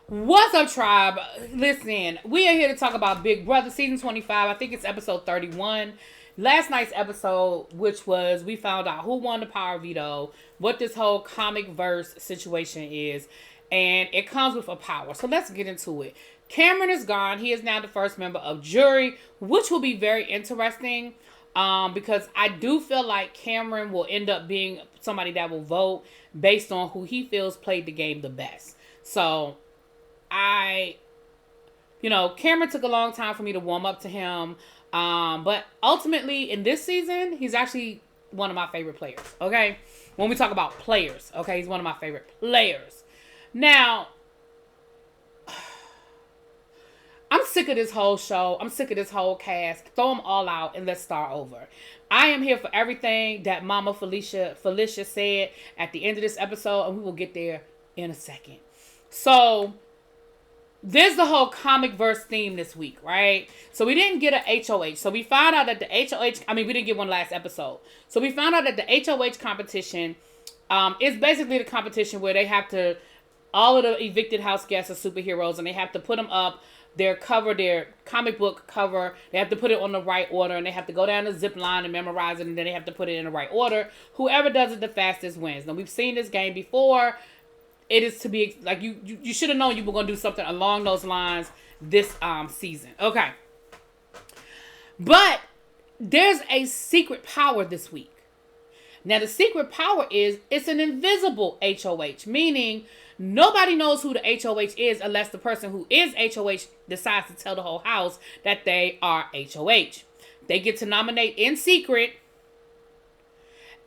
What's up, tribe? Listen, we are here to talk about Big Brother season 25. I think it's episode 31. Last night's episode, which was we found out who won the power veto, what this whole comic verse situation is, and it comes with a power. So let's get into it. Cameron is gone. He is now the first member of jury, which will be very interesting. Because I do feel like Cameron will end up being somebody that will vote based on who he feels played the game the best. So Cameron took a long time for me to warm up to him. But ultimately in this season, he's actually one of my favorite players. Okay. When we talk about players, okay, he's one of my favorite players. Now, I'm sick of this whole show. I'm sick of this whole cast. Throw them all out and let's start over. I am here for everything that Mama Felicia said at the end of this episode, and we will get there in a second. So, there's the whole comic verse theme this week, right? So, we didn't get a HOH. So, we found out that the we didn't get one last episode. So, we found out that the HOH competition is basically the competition where they have to, all of the evicted house guests are superheroes, and they have to put them up their comic book cover. They have to put it on the right order, and they have to go down the zip line and memorize it, and then they have to put it in the right order. Whoever does it the fastest wins. Now, we've seen this game before. It is to be, like, you should have known you were going to do something along those lines this season. Okay. But there's a secret power this week. Now, the secret power is it's an invisible HOH, meaning nobody knows who the HOH is unless the person who is HOH decides to tell the whole house that they are HOH. They get to nominate in secret.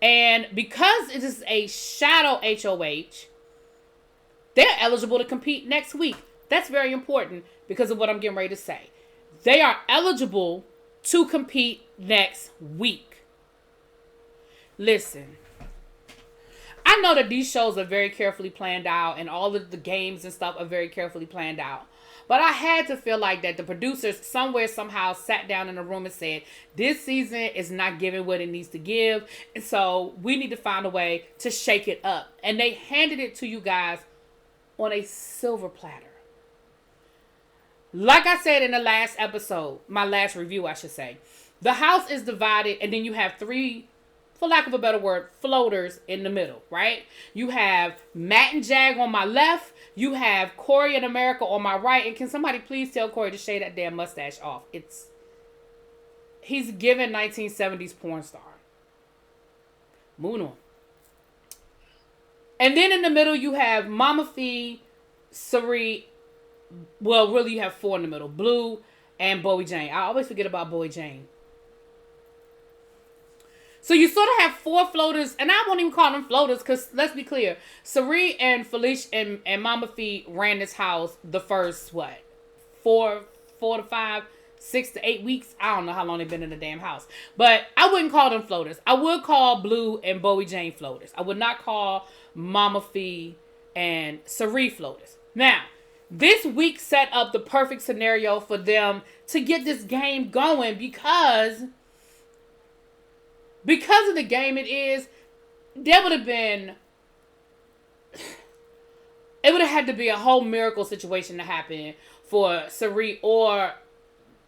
And because it is a shadow HOH, they're eligible to compete next week. That's very important because of what I'm getting ready to say. They are eligible to compete next week. Listen, I know that these shows are very carefully planned out and all of the games and stuff are very carefully planned out. But I had to feel like that the producers somewhere somehow sat down in a room and said, this season is not giving what it needs to give. And so we need to find a way to shake it up. And they handed it to you guys on a silver platter. Like I said in the last episode, my last review, I should say, the house is divided and then you have three, for lack of a better word, floaters in the middle, right? You have Matt and Jag on my left. You have Corey and America on my right. And can somebody please tell Corey to shave that damn mustache off? He's given 1970s porn star. Moving on. And then in the middle, you have Mama Fee, Sari. Well, really, you have four in the middle. Blue and Bowie Jane. I always forget about Bowie Jane. So you sort of have four floaters, and I won't even call them floaters because let's be clear, Sari and Felicia and Mama Fee ran this house the first 4 to 5, 6 to 8 weeks. I don't know how long they've been in the damn house, but I wouldn't call them floaters. I would call Blue and Bowie Jane floaters. I would not call Mama Fee and Sari floaters. Now, this week set up the perfect scenario for them to get this game going because of the game it is, there would have been, it would have had to be a whole miracle situation to happen for Sari or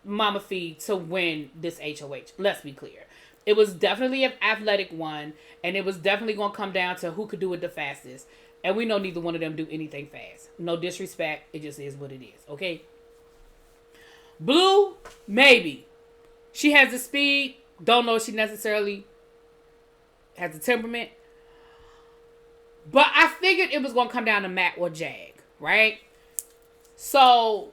Mama Fee to win this HOH. Let's be clear. It was definitely an athletic one, and it was definitely going to come down to who could do it the fastest. And we know neither one of them do anything fast. No disrespect. It just is what it is. Okay? Blue, maybe. She has the speed. Don't know if she necessarily has the temperament. But I figured it was going to come down to Matt or Jag, right? So,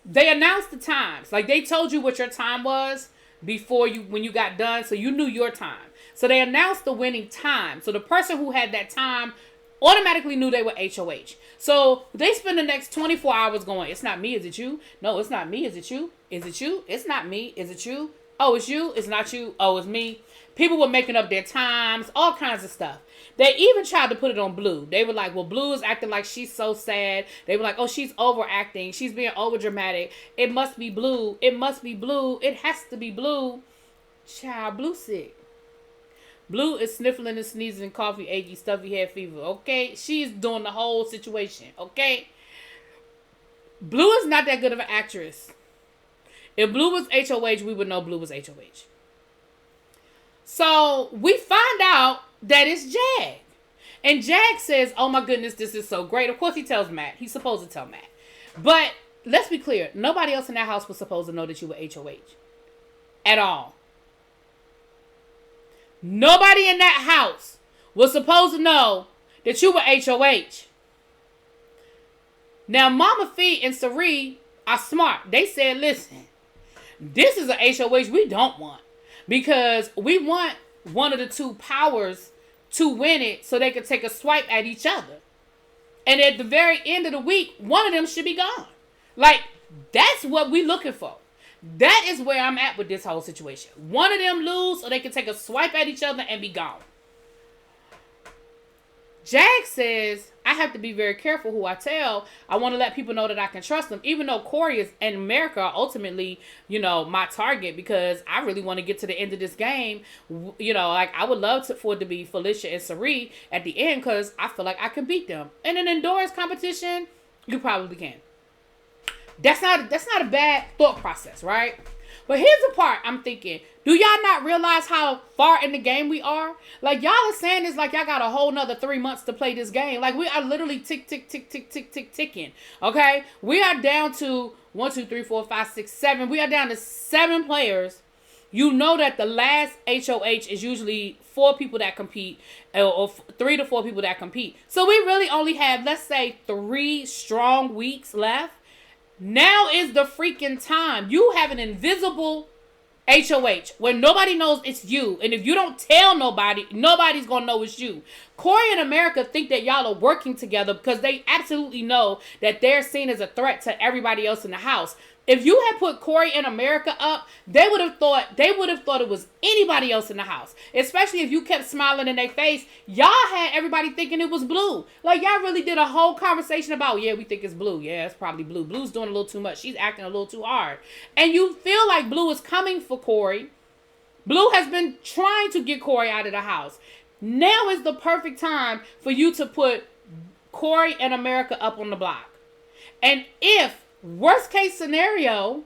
they announced the times. Like, they told you what your time was when you got done, so you knew your time. So, they announced the winning time. So, the person who had that time automatically knew they were HOH. So, they spend the next 24 hours going, it's not me, is it you? No, it's not me, is it you? Is it you? It's not me, is it you? Oh, it's you? It's not you? Oh, it's me? People were making up their times, all kinds of stuff. They even tried to put it on Blue. They were like, well, Blue is acting like she's so sad. They were like, oh, she's overacting. She's being overdramatic. It must be Blue. It must be Blue. It has to be Blue. Child, Blue sick. Blue is sniffling and sneezing, coffee, achy, stuffy head fever. Okay? She's doing the whole situation. Okay? Blue is not that good of an actress. If Blue was HOH, we would know Blue was HOH. So we find out that it's Jag. And Jag says, oh my goodness, this is so great. Of course he tells Matt. He's supposed to tell Matt. But let's be clear. Nobody else in that house was supposed to know that you were HOH. At all. Nobody in that house was supposed to know that you were HOH. Now, Mama Fee and Sari are smart. They said, listen, this is a HOH we don't want. Because we want one of the two powers to win it so they could take a swipe at each other. And at the very end of the week, one of them should be gone. Like, that's what we looking for. That is where I'm at with this whole situation. One of them lose so they can take a swipe at each other and be gone. Jag says, I have to be very careful who I tell. I want to let people know that I can trust them. Even though Corey and America are ultimately, my target. Because I really want to get to the end of this game. Like I would love for it to be Felicia and Sari at the end. Because I feel like I can beat them. In an endurance competition, you probably can. That's not a bad thought process, right? But here's the part I'm thinking. Do y'all not realize how far in the game we are? Like, y'all are saying this like y'all got a whole nother 3 months to play this game. Like, we are literally ticking. Okay? We are down to 1, 2, 3, 4, 5, 6, 7. We are down to 7 players. You know that the last HOH is usually 4 people that compete, or 3 to 4 people that compete. So we really only have, let's say, 3 strong weeks left. Now is the freaking time. You have an invisible HOH where nobody knows it's you. And if you don't tell nobody, nobody's going to know it's you. Corey and America think that y'all are working together because they absolutely know that they're seen as a threat to everybody else in the house. If you had put Corey and America up, they would have thought it was anybody else in the house. Especially if you kept smiling in their face. Y'all had everybody thinking it was Blue. Like, y'all really did a whole conversation about, yeah, we think it's Blue. Yeah, it's probably Blue. Blue's doing a little too much. She's acting a little too hard. And you feel like Blue is coming for Corey. Blue has been trying to get Corey out of the house. Now is the perfect time for you to put Corey and America up on the block. And if worst case scenario,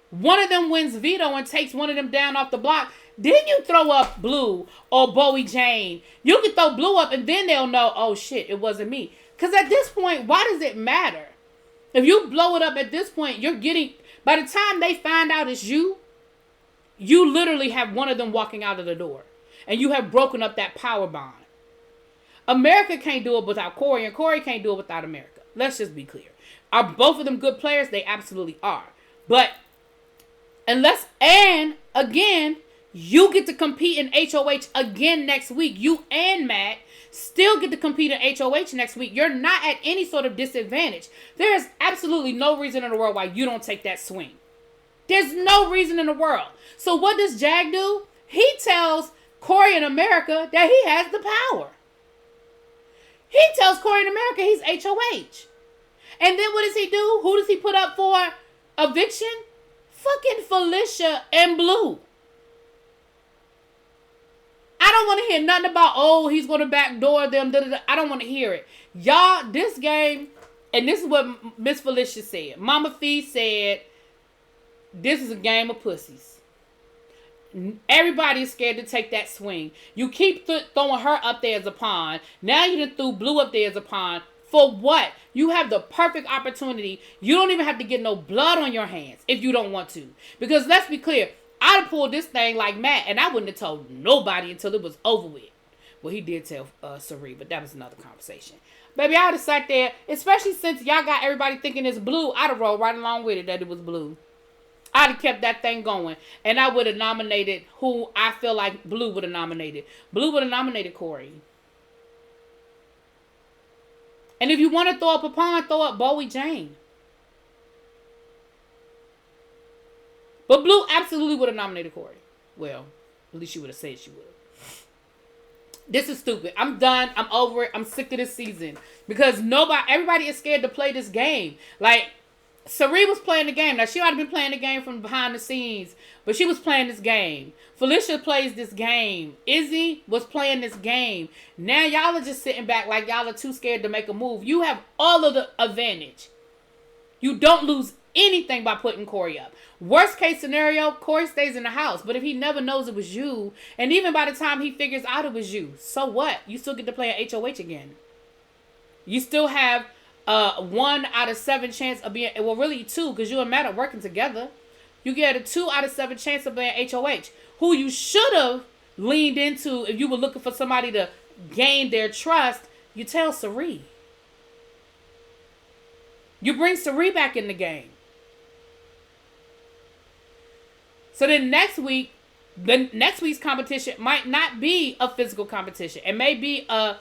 one of them wins veto and takes one of them down off the block, then you throw up Blue or Bowie Jane. You can throw Blue up and then they'll know, oh shit, it wasn't me. Because at this point, why does it matter? If you blow it up at this point, by the time they find out it's you literally have one of them walking out of the door. And you have broken up that power bond. America can't do it without Corey, and Corey can't do it without America. Let's just be clear. Are both of them good players? They absolutely are. But and again, you get to compete in HOH again next week. You and Matt still get to compete in HOH next week. You're not at any sort of disadvantage. There is absolutely no reason in the world why you don't take that swing. There's no reason in the world. So what does Jag do? He tells Corey in America that he has the power. He tells Corey in America he's HOH. And then what does he do? Who does he put up for eviction? Fucking Felicia and Blue. I don't want to hear nothing about, oh, he's going to backdoor them. I don't want to hear it. Y'all, this game, and this is what Miss Felicia said. Mama Fee said, this is a game of pussies. Everybody is scared to take that swing. You keep throwing her up there as a pawn. Now you done threw Blue up there as a pawn. For what? You have the perfect opportunity. You don't even have to get no blood on your hands if you don't want to. Because let's be clear. I'd have pulled this thing like Matt, and I wouldn't have told nobody until it was over with. Well, he did tell Sari, but that was another conversation. Baby, I would have sat there, especially since y'all got everybody thinking it's Blue. I'd have rolled right along with it that it was Blue. I'd have kept that thing going. And I would have nominated who I feel like Blue would have nominated. Blue would have nominated Corey. And if you want to throw up a pawn, throw up Bowie Jane. But Blue absolutely would have nominated Corey. Well, at least she would have said she would. This is stupid. I'm done. I'm over it. I'm sick of this season. Because everybody is scared to play this game. Like, Sari was playing the game. Now, she might have been playing the game from behind the scenes, but she was playing this game. Felicia plays this game. Izzy was playing this game. Now, y'all are just sitting back like y'all are too scared to make a move. You have all of the advantage. You don't lose anything by putting Corey up. Worst case scenario, Corey stays in the house. But if he never knows it was you, and even by the time he figures out it was you, so what? You still get to play an HOH again. You still have 1 out of 7 chance of being, well, really 2, because you and Matt are working together. You get a 2 out of 7 chance of being HOH. Who you should have leaned into if you were looking for somebody to gain their trust, you tell Sari. You bring Sari back in the game. So then next week, the next week's competition might not be a physical competition. It may be a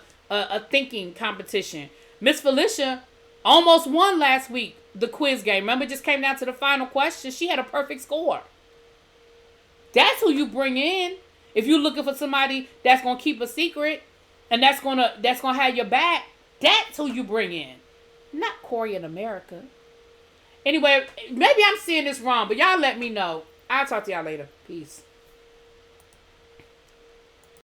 thinking competition. Miss Felicia almost won last week, the quiz game. Remember, it just came down to the final question. She had a perfect score. That's who you bring in. If you're looking for somebody that's gonna keep a secret and that's gonna have your back, that's who you bring in. Not Corey in America. Anyway, maybe I'm seeing this wrong, but y'all let me know. I'll talk to y'all later. Peace.